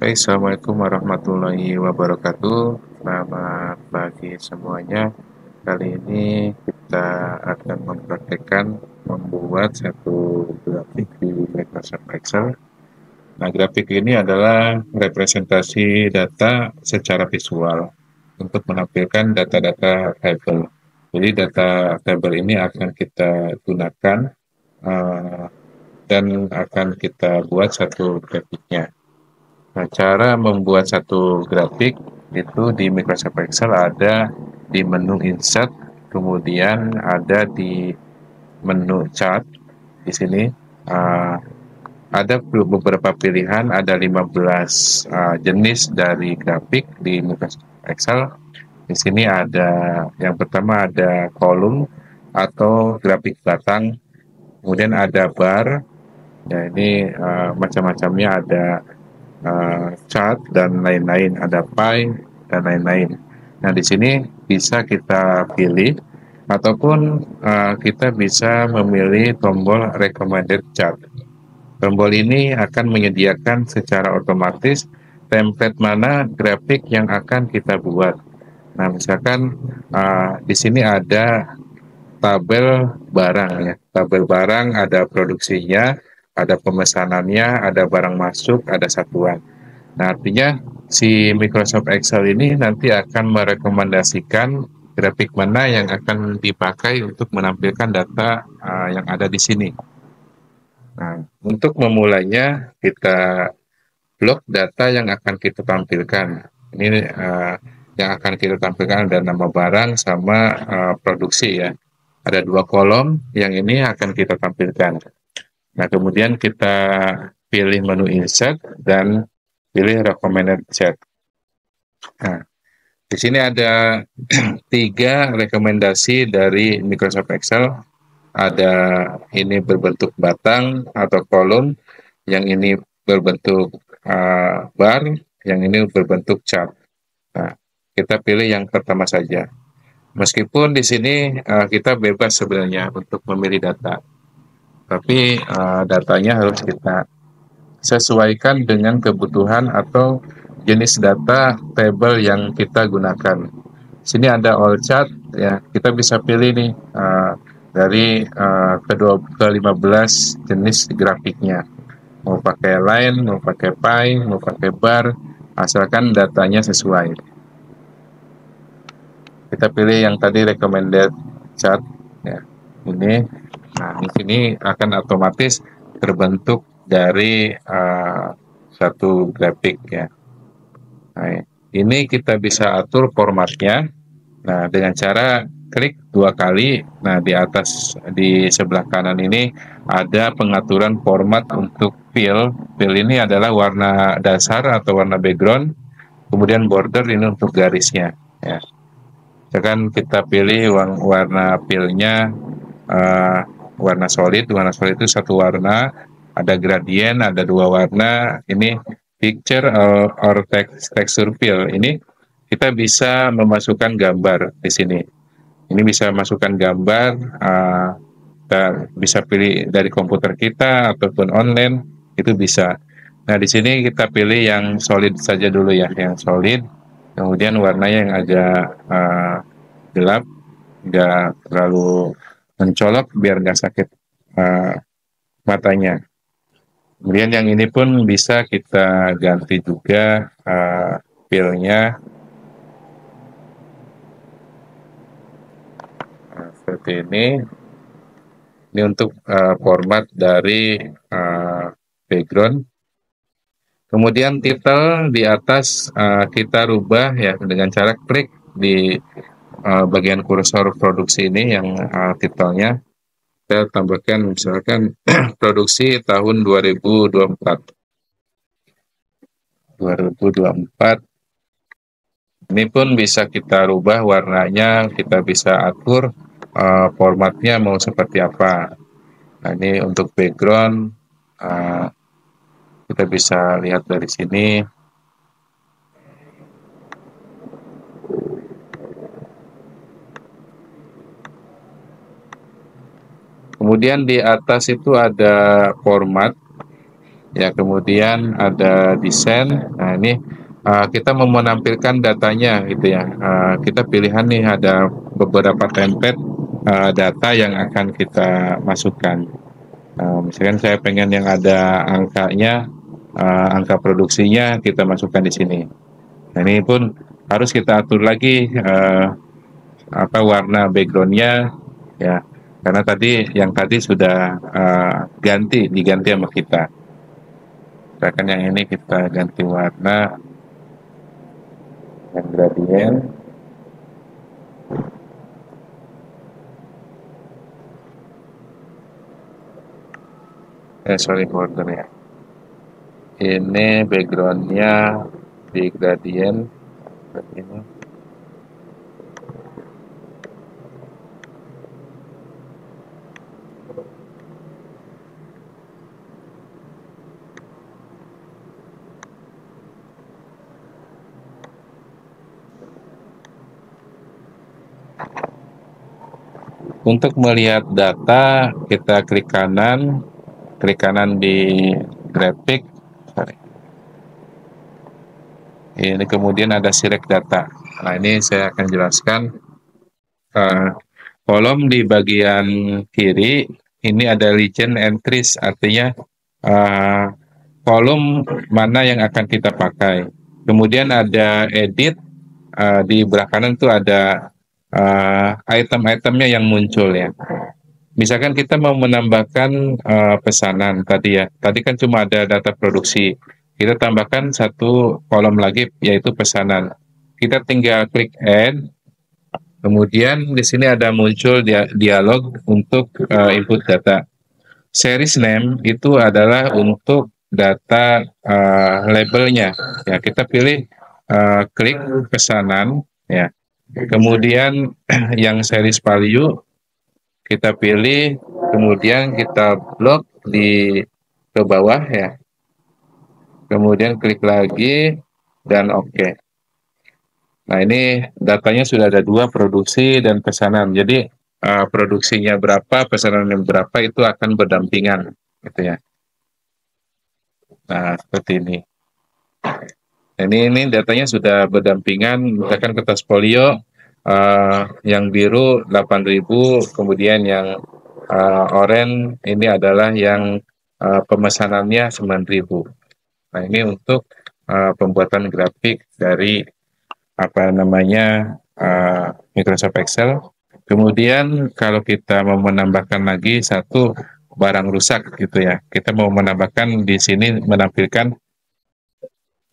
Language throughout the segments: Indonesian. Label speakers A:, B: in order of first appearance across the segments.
A: Baik, Assalamualaikum warahmatullahi wabarakatuh. Selamat pagi semuanya. Kali ini kita akan mempraktekkan membuat satu grafik di Microsoft Excel. Nah, grafik ini adalah representasi data secara visual untuk menampilkan data-data tabel. Jadi data tabel ini akan kita gunakan eh, dan akan kita buat satu grafiknya. Nah, cara membuat satu grafik itu di Microsoft Excel ada di menu Insert, kemudian ada di menu Chart. Di sini uh, ada beberapa pilihan, ada 15 jenis dari grafik di Microsoft Excel. Di sini ada yang pertama ada kolom atau grafik batang, kemudian ada bar. Ya, ini macam-macamnya ada chart dan lain-lain, ada pie dan lain-lain. Nah, di sini bisa kita pilih ataupun kita bisa memilih tombol recommended chart. Tombol ini akan menyediakan secara otomatis template mana grafik yang akan kita buat. Nah, misalkan di sini ada tabel barang ya. Tabel barang ada produksinya, ada pemesanannya, ada barang masuk, ada satuan. Nah, artinya si Microsoft Excel ini nanti akan merekomendasikan grafik mana yang akan dipakai untuk menampilkan data yang ada di sini. Nah, untuk memulainya kita blok data yang akan kita tampilkan. Ini yang akan kita tampilkan ada nama barang sama produksi ya. Ada dua kolom yang ini akan kita tampilkan. Nah, kemudian kita pilih menu insert dan pilih recommended set. Nah, di sini ada tiga rekomendasi dari Microsoft Excel. Ada ini berbentuk batang atau kolom, yang ini berbentuk bar, yang ini berbentuk chart. Nah, kita pilih yang pertama saja. Meskipun di sini kita bebas sebenarnya untuk memilih data, tapi datanya harus kita sesuaikan dengan kebutuhan atau jenis data table yang kita gunakan. Sini ada all chart ya, kita bisa pilih nih dari ke-15 jenis grafiknya. Mau pakai line, mau pakai pie, mau pakai bar, asalkan datanya sesuai. Kita pilih yang tadi recommended chart ya. Ini nah di sini akan otomatis terbentuk dari satu grafik ya. Nah, ini kita bisa atur formatnya. Nah, dengan cara klik dua kali. Nah, di atas di sebelah kanan ini ada pengaturan format untuk fill. Fill ini adalah warna dasar atau warna background. Kemudian border ini untuk garisnya. Ya. Misalkan kita pilih warna fillnya uh, warna solid. Warna solid itu satu warna. Ada gradient, ada dua warna. Ini picture or texture fill. Ini kita bisa memasukkan gambar di sini. Ini bisa masukkan gambar, kita bisa pilih dari komputer kita ataupun online, itu bisa. Nah, di sini kita pilih yang solid saja dulu ya, yang solid. Kemudian warnanya yang agak gelap, nggak terlalu mencolok biar nggak sakit uh, matanya. Kemudian yang ini pun bisa kita ganti juga feel-nya seperti ini. Ini untuk format dari background. Kemudian title di atas kita rubah ya dengan cara klik di bagian kursor produksi ini yang titelnya. Kita tambahkan misalkan produksi tahun 2024. 2024. Ini pun bisa kita rubah warnanya, kita bisa atur formatnya mau seperti apa. Nah, ini untuk background uh, kita bisa lihat dari sini. Kemudian di atas itu ada format. Ya, kemudian ada desain. Nah, ini kita mau menampilkan datanya gitu ya. Kita pilihan nih ada beberapa template data yang akan kita masukkan. Misalkan saya pengen yang ada angkanya, angka produksinya kita masukkan di sini. Nah, ini pun harus kita atur lagi apa warna backgroundnya ya, karena tadi sudah diganti sama kita. Misalkan yang ini kita ganti warna yang gradient. Sorry border ya. Ini backgroundnya di gradient. Ini. Untuk melihat data, kita klik kanan di grafik. Ini kemudian ada select data. Nah, ini saya akan jelaskan. Kolom di bagian kiri ini ada legend entries, artinya kolom mana yang akan kita pakai. Kemudian ada edit, di belah kanan itu ada item-itemnya yang muncul ya. Misalkan kita mau menambahkan pesanan tadi ya, tadi kan cuma ada data produksi. Kita tambahkan satu kolom lagi yaitu pesanan. Kita tinggal klik add, kemudian di sini ada muncul dialog untuk input data. Series name itu adalah untuk data labelnya. Ya, kita pilih klik pesanan ya. Kemudian yang series value kita pilih, kemudian kita blok di ke bawah ya. Kemudian klik lagi dan oke. Nah, ini datanya sudah ada dua, produksi dan pesanan. Jadi produksinya berapa, pesanannya berapa itu akan berdampingan gitu ya. Nah, seperti ini. Ini datanya sudah berdampingan, misalkan kertas folio yang biru 8.000, kemudian yang oranye ini adalah yang pemesanannya 9.000. Nah, ini untuk pembuatan grafik dari apa namanya Microsoft Excel. Kemudian kalau kita mau menambahkan lagi satu barang rusak gitu ya, kita mau menambahkan di sini menampilkan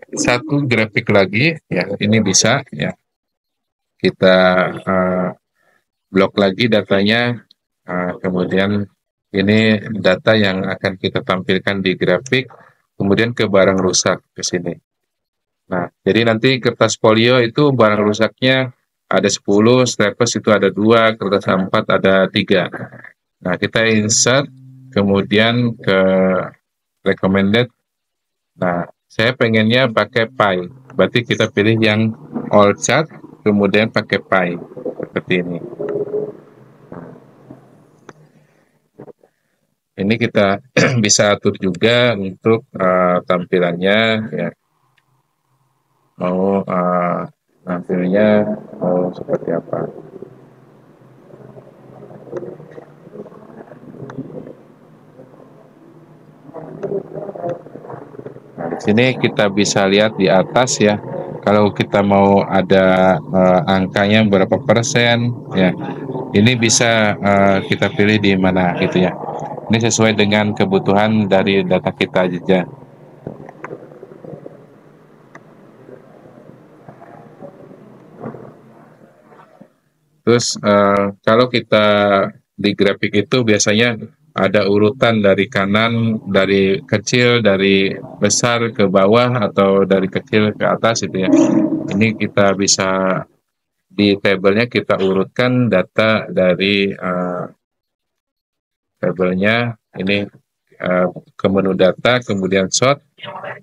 A: satu grafik lagi ya, ini bisa ya, kita blok lagi datanya, kemudian ini data yang akan kita tampilkan di grafik, kemudian ke barang rusak ke sini. Nah, jadi nanti kertas folio itu barang rusaknya ada 10, staples itu ada 2, kertas A4 ada 3. Nah, kita insert, kemudian ke recommended. Nah, saya pengennya pakai pie, berarti kita pilih yang all chart, kemudian pakai pie, seperti ini. Ini kita bisa atur juga untuk tampilannya ya. Mau tampilnya mau seperti apa. Nah, di sini kita bisa lihat di atas ya. Kalau kita mau ada angkanya berapa persen ya. Ini bisa kita pilih di mana gitu ya. Ini sesuai dengan kebutuhan dari data kita aja. Terus kalau kita di grafik itu biasanya ada urutan dari kanan, dari kecil, dari besar ke bawah, atau dari kecil ke atas itu ya. Ini kita bisa di tabelnya kita urutkan data dari tabelnya ini ke menu data, kemudian sort,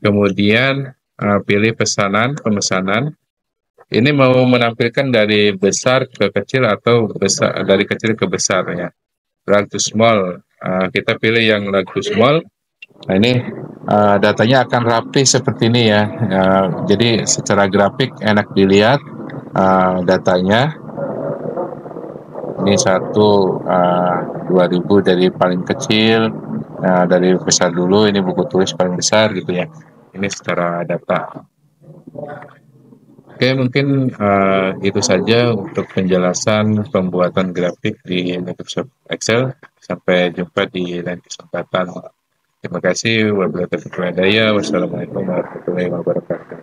A: kemudian pilih pemesanan. Ini mau menampilkan dari besar ke kecil atau dari kecil ke besar ya. Large to small, kita pilih yang large to small. Nah, ini Datanya akan rapi seperti ini ya. Jadi secara grafik enak dilihat datanya. Ini satu 2000 dari paling kecil, dari besar dulu. Ini buku tulis paling besar gitu ya. Ini secara data. Oke, mungkin itu saja untuk penjelasan pembuatan grafik di Microsoft Excel. Sampai jumpa di lain kesempatan. Terima kasih. Wabillahi taufiq wal hidayah. Wassalamualaikum warahmatullahi wabarakatuh.